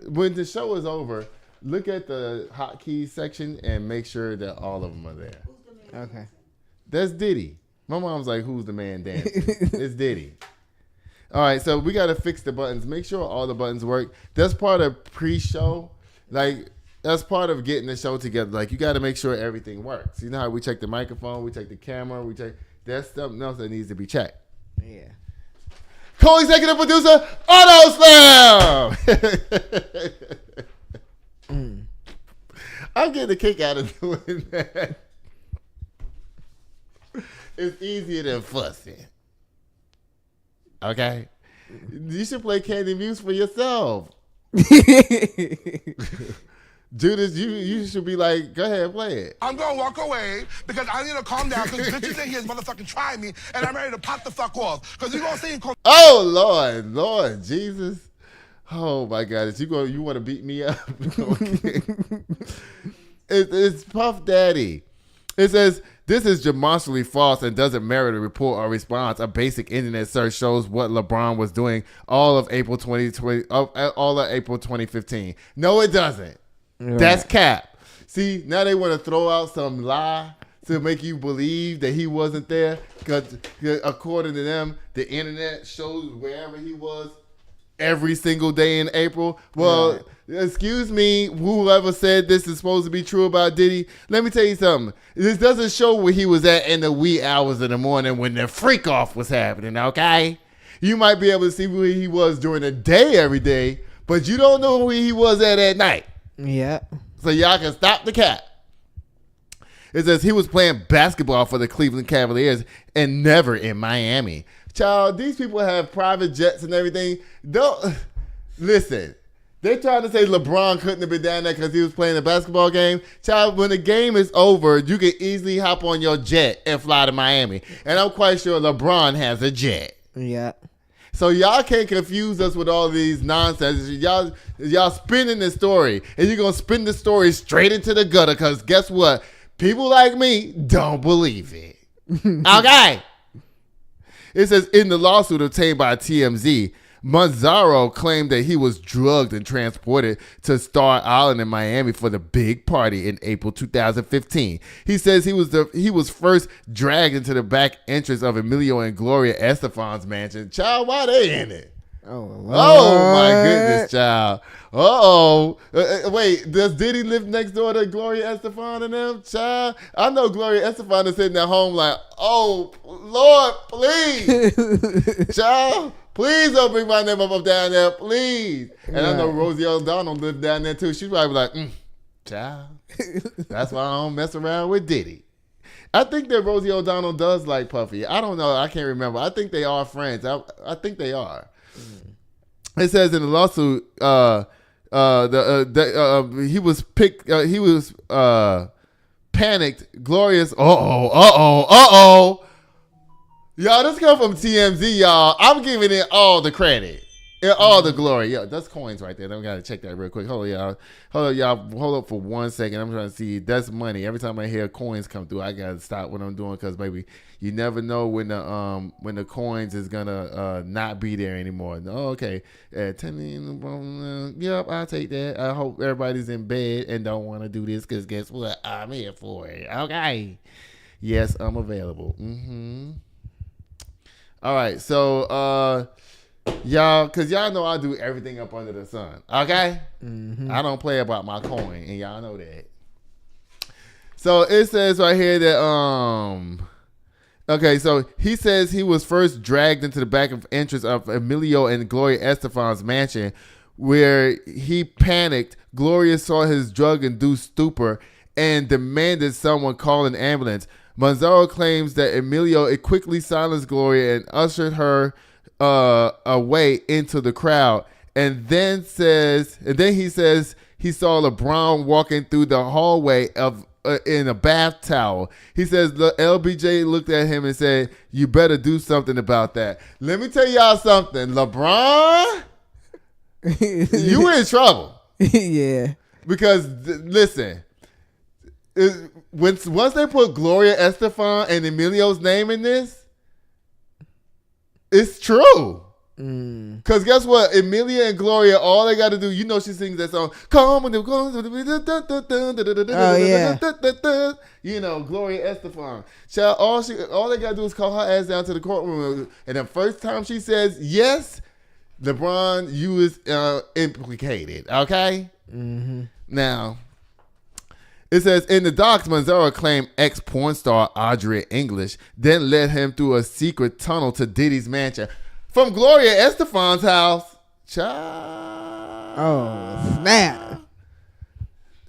when the show is over, look at the hotkeys section and make sure that all of them are there. Okay. That's Diddy. My mom's like, who's the man dancing? It's Diddy. All right, so we got to fix the buttons. Make sure all the buttons work. That's part of pre-show. Like, that's part of getting the show together. Like, you got to make sure everything works. You know how we check the microphone, we check the camera, that's something else that needs to be checked. Yeah. Co-executive producer, Auto Slam! I'm getting a kick out of doing that. It's easier than fussing. Okay? You should play Candy Muse for yourself. Judas, you should be like, go ahead, play it. I'm going to walk away because I need to calm down because bitches in here is motherfucking trying me and I'm ready to pop the fuck off. Because you're going to see him. Oh, Lord Jesus. Oh, my God. You want to beat me up? Okay. It's Puff Daddy. It says, this is demonstrably false and doesn't merit a report or response. A basic internet search shows what LeBron was doing all of April 2015. No, it doesn't. Right. That's cap. See, now they want to throw out some lie to make you believe that he wasn't there. Because according to them, the internet shows wherever he was every single day in April. Well, excuse me, whoever said this is supposed to be true about Diddy. Let me tell you something. This doesn't show where he was at in the wee hours of the morning when the freak off was happening, okay? You might be able to see where he was during the day every day, but you don't know where he was at night. Yeah. So y'all can stop the cap. It says he was playing basketball for the Cleveland Cavaliers and never in Miami. Child, these people have private jets and everything. Don't listen. They're trying to say LeBron couldn't have been down there because he was playing a basketball game. Child, when the game is over, you can easily hop on your jet and fly to Miami. And I'm quite sure LeBron has a jet. Yeah. So y'all can't confuse us with all these nonsense. Y'all spinning the story. And you're going to spin the story straight into the gutter because guess what? People like me don't believe it. Okay. It says, in the lawsuit obtained by TMZ, Manzaro claimed that he was drugged and transported to Star Island in Miami for the big party in April 2015. He says he was first dragged into the back entrance of Emilio and Gloria Estefan's mansion. Child, why they in it? Oh my goodness, child. Wait, does Diddy live next door to Gloria Estefan and them, child? I know Gloria Estefan is sitting at home like, oh Lord, please, child, please don't bring my name up down there, please. And I know Rosie O'Donnell lives down there too. She's probably like, child, that's why I don't mess around with Diddy. I think that Rosie O'Donnell does like Puffy. I don't know. I can't remember. I think they are friends. I think they are. It says in the lawsuit, he was picked. He was panicked. Glorious. Y'all, this come from TMZ. Y'all, I'm giving it all the credit. All the glory. Yeah, that's coins right there. I gotta check that real quick. Hold on, y'all. Hold up for 1 second. I'm trying to see. That's money. Every time I hear coins come through, I gotta stop what I'm doing because baby, you never know when the coins is gonna not be there anymore. Oh, okay. 10. Yep, I'll take that. I hope everybody's in bed and don't want to do this because guess what? I'm here for it. Okay. Yes, I'm available. All right. So y'all, because y'all know I do everything up under the sun. Okay? I don't play about my coin, and y'all know that. So it says right here that okay, so he says he was first dragged into the back of entrance of Emilio and Gloria Estefan's mansion where he panicked. Gloria saw his drug-induced stupor and demanded someone call an ambulance. Manzaro claims that Emilio quickly silenced Gloria and ushered her away into the crowd, and then he says he saw LeBron walking through the hallway of in a bath towel. He says the LBJ looked at him and said, "You better do something about that." Let me tell y'all something, LeBron, you in trouble. Yeah, because listen, once they put Gloria Estefan and Emilio's name in this. It's true. Because guess what? Emilia and Gloria, all they got to do, you know she sings that song. Come on, you know, Gloria Estefan. Child, all they got to do is call her ass down to the courtroom. And the first time she says yes, LeBron, you is implicated. Okay? Now, it says, in the docs, Manzaro claimed ex-porn star Audrey English then led him through a secret tunnel to Diddy's mansion from Gloria Estefan's house. Child. Oh, snap.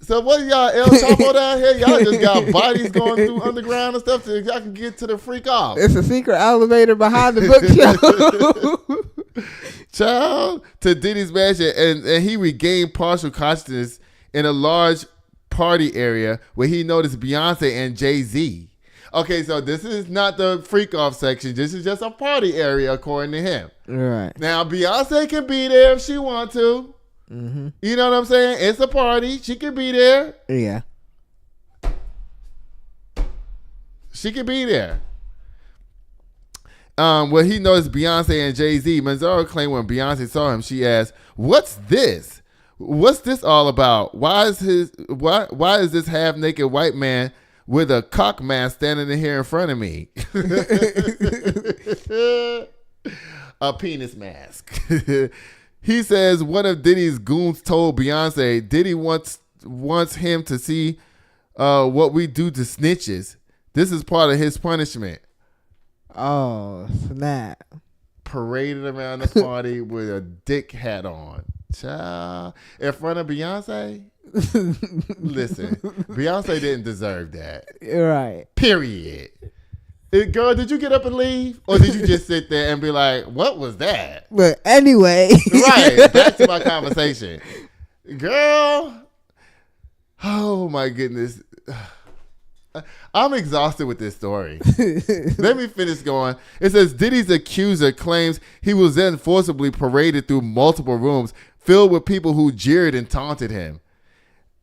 So what y'all, El Chapo down here? Y'all just got bodies going through underground and stuff so y'all can get to the freak off. It's a secret elevator behind the bookshelf. Child, to Diddy's mansion. And he regained partial consciousness in a large party area where he noticed Beyonce and Jay-Z. Okay, so this is not the freak off section. This is just a party area according to him. Right. Now Beyonce can be there if she want to. You know what I'm saying? It's a party. She can be there. Yeah. She can be there. Where he noticed Beyonce and Jay-Z. Manzaro claimed when Beyonce saw him, she asked, "What's this? What's this all about? Why is this half naked white man with a cock mask standing in here in front of me?" A penis mask. He says one of Diddy's goons told Beyonce Diddy wants him to see what we do to snitches. This is part of his punishment. Oh, snap. Paraded around the party with a dick hat on. Child, in front of Beyonce. Listen, Beyonce didn't deserve that. Right. Period. Girl, did you get up and leave? Or did you just sit there and be like, what was that? But anyway. Right, back to my conversation. Girl, oh my goodness. I'm exhausted with this story. Let me finish going. It says Diddy's accuser claims he was then forcibly paraded through multiple rooms filled with people who jeered and taunted him.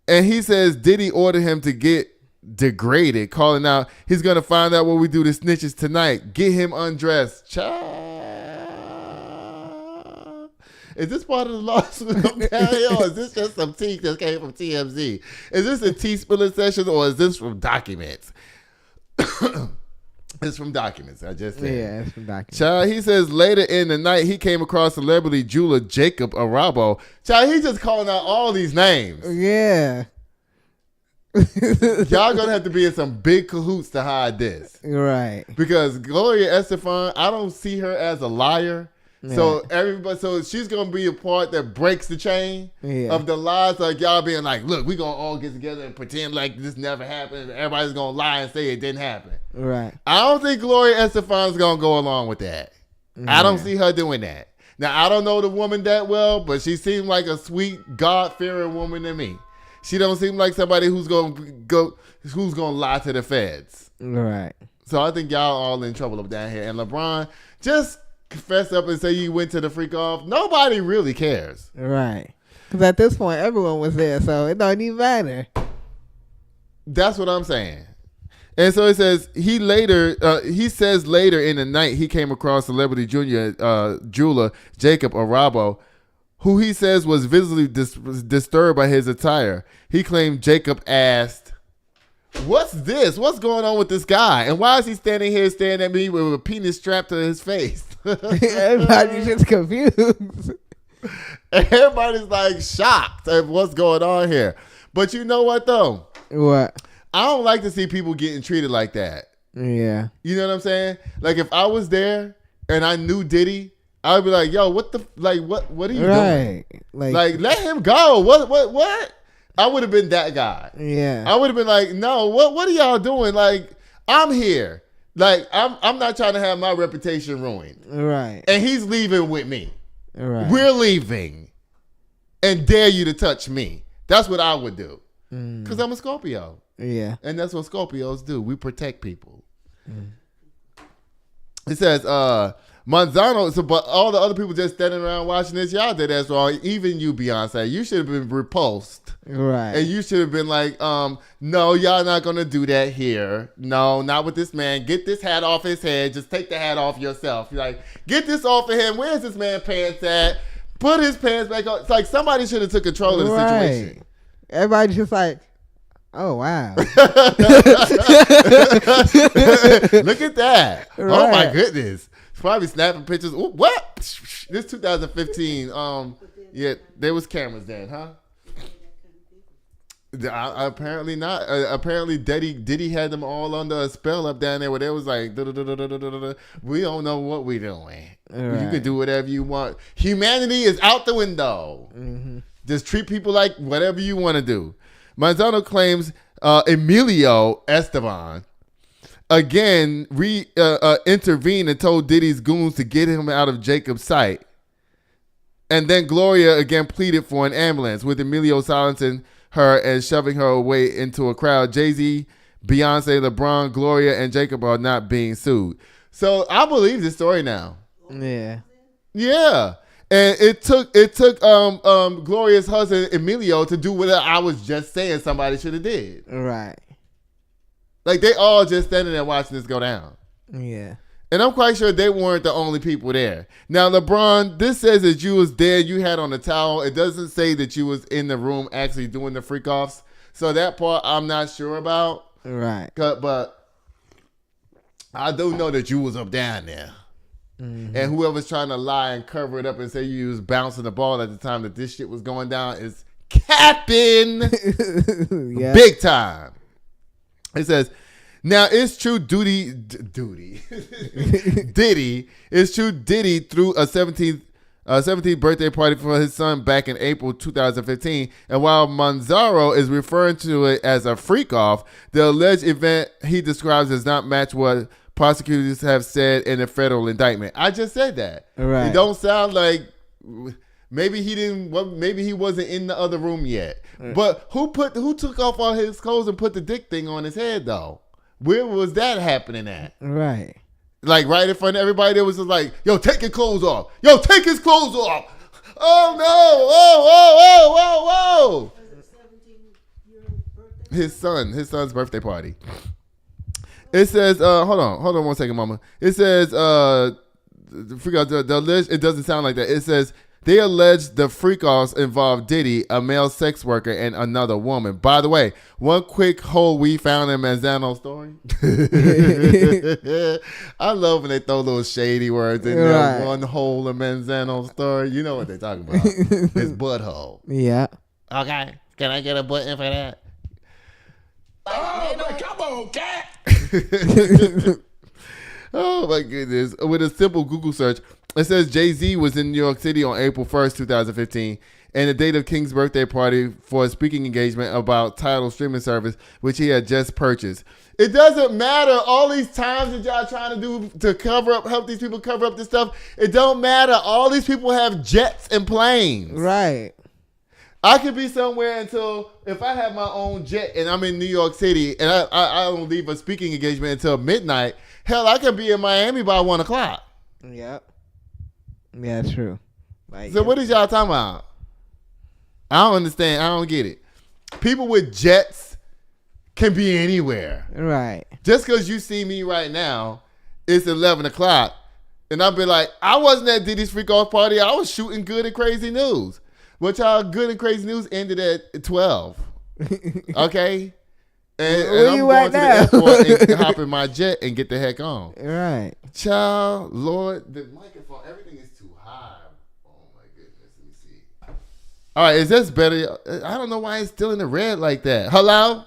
And he says Diddy ordered him to get degraded, calling out, "He's going to find out what we do to snitches tonight. Get him undressed." Child. Is this part of the lawsuit? Or is this just some tea that came from TMZ? Is this a tea spilling session or is this from documents? It's from documents. I just said. Yeah, it's from documents. Child, he says later in the night he came across celebrity jeweler Jacob Arabo. Child, he just calling out all these names. Yeah. Y'all gonna have to be in some big cahoots to hide this. Right. Because Gloria Estefan, I don't see her as a liar. Yeah. So she's gonna be a part that breaks the chain of the lies. Like y'all being like, look, we gonna all get together and pretend like this never happened. Everybody's gonna lie and say it didn't happen. Right. I don't think Gloria Estefan's gonna go along with that. I don't see her doing that. Now I don't know the woman that well, but she seemed like a sweet, God-fearing woman to me. She don't seem like somebody who's gonna lie to the feds. Right. So I think y'all all in trouble up down here. And LeBron, just confess up and say you went to the freak off. Nobody really cares. Right. Because at this point, everyone was there, so it don't even matter. That's what I'm saying. And so it says he says later in the night he came across celebrity jeweler Jacob Arabo, who he says was visibly disturbed by his attire. He claimed Jacob asked, "What's this? What's going on with this guy? And why is he standing here staring at me with a penis strapped to his face?" Everybody's just confused. Everybody's like shocked at what's going on here. But you know what though? What? I don't like to see people getting treated like that. Yeah. You know what I'm saying? Like if I was there and I knew Diddy, I'd be like, "Yo, what are you doing? Like let him go. What? I would have been that guy. Yeah. I would have been like, "No, what are y'all doing? Like I'm here. Like I'm not trying to have my reputation ruined." Right. And he's leaving with me. Right. We're leaving. And dare you to touch me. That's what I would do. Because I'm a Scorpio. Yeah. And that's what Scorpios do. We protect people. It says, Manzano, but all the other people just standing around watching this, y'all did as well. Even you, Beyonce, you should have been repulsed. Right. And you should have been like, no, y'all not going to do that here. No, not with this man. Get this hat off his head. Just take the hat off yourself. You're like, get this off of him. Where's this man pants at? Put his pants back on. It's like somebody should have took control of the situation. Everybody's just like, oh, wow. Look at that. Right. Oh, my goodness. Probably snapping pictures. Ooh, what? This 2015. Yeah, there was cameras then, huh? Apparently not. Apparently Diddy had them all under a spell up down there where they was like, we don't know what we doing. Right. You can do whatever you want. Humanity is out the window. Mm-hmm. Just treat people like whatever you want to do. Manzano claims Emilio Esteban again intervened and told Diddy's goons to get him out of Jacob's sight. And then Gloria again pleaded for an ambulance, with Emilio silencing her and shoving her away into a crowd. Jay-Z, Beyonce, LeBron, Gloria, and Jacob are not being sued. So I believe this story now. Yeah. Yeah. And it took Gloria's husband Emilio to do what I was just saying somebody should have did. Right. Like they all just standing there watching this go down. Yeah. And I'm quite sure they weren't the only people there. Now, LeBron, this says that you was there, you had on a towel. It doesn't say that you was in the room actually doing the freak offs. So that part I'm not sure about. Right. But I do know that you was up down there. Mm-hmm. And whoever's trying to lie and cover it up and say you was bouncing the ball at the time that this shit was going down is capping. Yeah. Big time. It says, now it's true Diddy. It's true Diddy threw a 17th birthday party for his son back in April 2015. And while Manzaro is referring to it as a freak off, the alleged event he describes does not match what prosecutors have said in a federal indictment. I just said that. Right. It don't sound like maybe he didn't. Well, maybe he wasn't in the other room yet. Right. But who took off all his clothes and put the dick thing on his head though? Where was that happening at? Right. Like right in front of everybody, there was just like, yo, take your clothes off. Yo, take his clothes off. Oh no! Whoa! His son's birthday party. It says, hold on 1 second, mama. It says, it doesn't sound like that. It says, They allege the freak-offs involved Diddy, a male sex worker, and another woman. By the way, one quick hole we found in Manzano's story. I love when they throw those shady words in there. One hole in Manzano's story. You know what they're talking about. His butthole. Yeah. Okay. Can I get a button for that? Oh, but come on, cat. Oh, my goodness. With a simple Google search, it says Jay-Z was in New York City on April 1st, 2015, and the date of King's birthday party for a speaking engagement about Tidal streaming service, which he had just purchased. It doesn't matter. All these times that y'all trying to do to cover up, help these people cover up this stuff, it don't matter. All these people have jets and planes. Right. I could be somewhere until, if I have my own jet and I'm in New York City and I don't leave a speaking engagement until midnight, hell, I could be in Miami by 1 o'clock. Yep. Yeah, true. Like, So what is y'all talking about? I don't understand. I don't get it. People with jets can be anywhere. Right. Just because you see me right now, it's 11 o'clock, and I'll be like, I wasn't at Diddy's freak off party. I was shooting Good and Crazy News. But y'all, Good and Crazy News ended at 12. Okay? And I'm going to the airport and hop in my jet and get the heck on. Right. Child, Lord, the microphone, everything is too high. Oh my goodness, let me see. All right, is this better? I don't know why it's still in the red like that. Hello?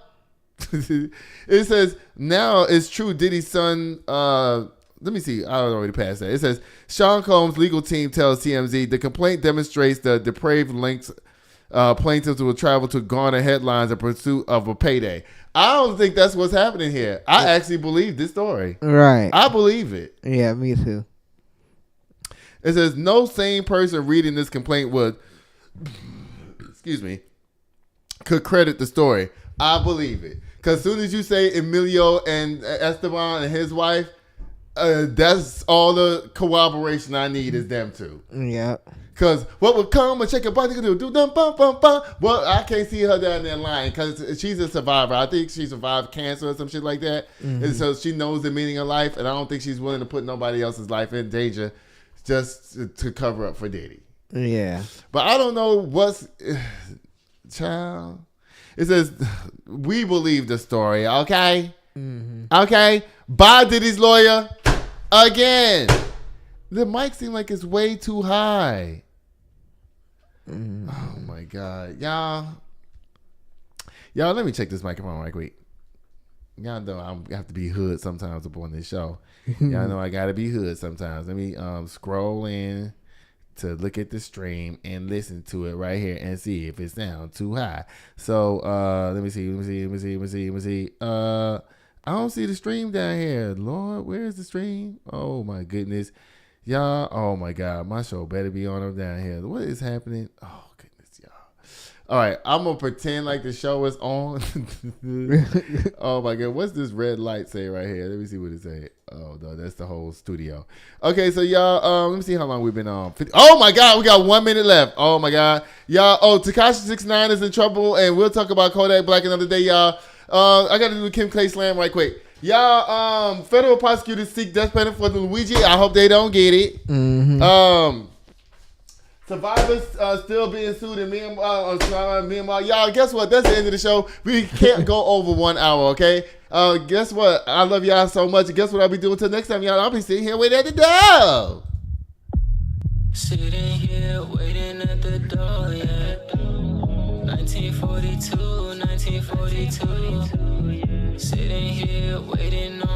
It says, now it's true Diddy's son, let me see, I already passed that. It says, Sean Combs' legal team tells TMZ the complaint demonstrates the depraved lengths plaintiffs will travel to garner headlines in pursuit of a payday. I don't think that's what's happening here. I actually believe this story. Right. I believe it. Yeah, me too. It says no sane person reading this complaint would, excuse me, could credit the story. I believe it. Because as soon as you say Emilio and Esteban and his wife, that's all the corroboration I need is them two. Yep. Because what would come and shake your body do dum bum bum bum. Well, I can't see her down there lying because she's a survivor. I think she survived cancer or some shit like that. Mm-hmm. And so she knows the meaning of life, and I don't think she's willing to put nobody else's life in danger just to cover up for Diddy. Yeah. But I don't know what's... Child. It says, we believe the story, okay? Mm-hmm. Okay? Bye, Diddy's lawyer. Again. The mic seems like it's way too high. Mm-hmm. Oh, my God. Y'all, let me check this microphone right quick. Y'all know I have to be hood sometimes up on this show. Y'all know I got to be hood sometimes. Let me scroll in to look at the stream and listen to it right here and see if it sounds too high. So, let me see. I don't see the stream down here. Lord, where is the stream? Oh, my goodness. Y'all, oh my God, my show better be on up down here. What is happening? Oh, goodness, y'all. All right, I'm going to pretend like the show is on. Oh my God, what's this red light say right here? Let me see what it say. Oh, no, that's the whole studio. Okay, so y'all, let me see how long we've been on. Oh my God, we got 1 minute left. Oh my God. Y'all, Tekashi 6ix9ine is in trouble, and we'll talk about Kodak Black another day, y'all. I got to do K Slammm right quick. Y'all, federal prosecutors seek death penalty for Luigi. I hope they don't get it. Mm-hmm. Survivors still being sued in Myanmar. Y'all, guess what? That's the end of the show. We can't go over 1 hour, okay? Guess what? I love y'all so much. Guess what I'll be doing till next time, y'all? I'll be sitting here waiting at the door. Sitting here waiting at the door, yeah. 1942, 1942. Sitting here waiting on